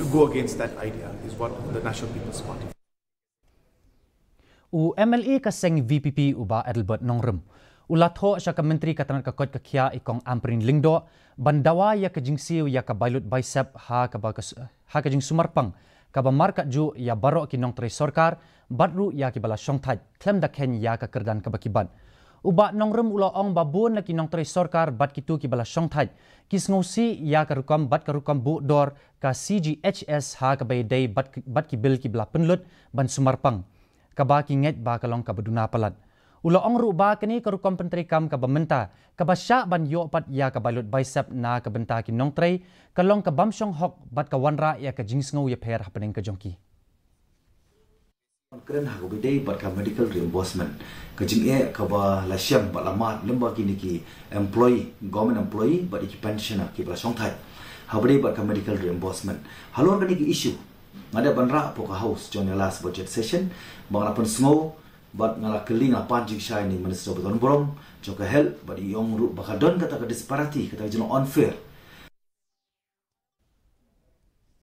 go against that idea is what the National People's Party. U MLA kaseng VPP uba Adelbert Nongrum. Ulatho siya ka menteri katanan kakot kakya ikong Amprin Lingdo bandawa ya kajingsiu ya kabailut bicep ha kajing sumarpang kaba markat ju ya baro kinong tre sorkar badru ya kibala syongthaj klem da ken ya ka kerdan kabakiban. Uba Nongrum ulaong babun na kinong tre sorkar bad kitu kibala syongthaj kis ngosi ya karukam bad karukam bu dor ka CGHS ha kabay day bad kibil kibala penlut ban sumarpang kaba kinget ba kalong kabaduna palat. Ulaong ruba kini karukam penteri kam kabamenta kabasya ban yo pat ya kabalut bicep na kabenta kinong tray kalong kabamsyong hok bat kawanra ya kajingsngo ya per happening kajongki. Keren hakubide bat ka medical reimbursement kajing kaba lasyam bat lamat lemba kini ki employee government employee bat ki pensioner ki blasong thai habide bat ka medical reimbursement halor kani ki issue ngada banra poka house join last budget session bang lapun sngo bat ngala keling apan jing shine ni minister beton borong joka help bat yong ru bakadon kata ka disparity kata jeno unfair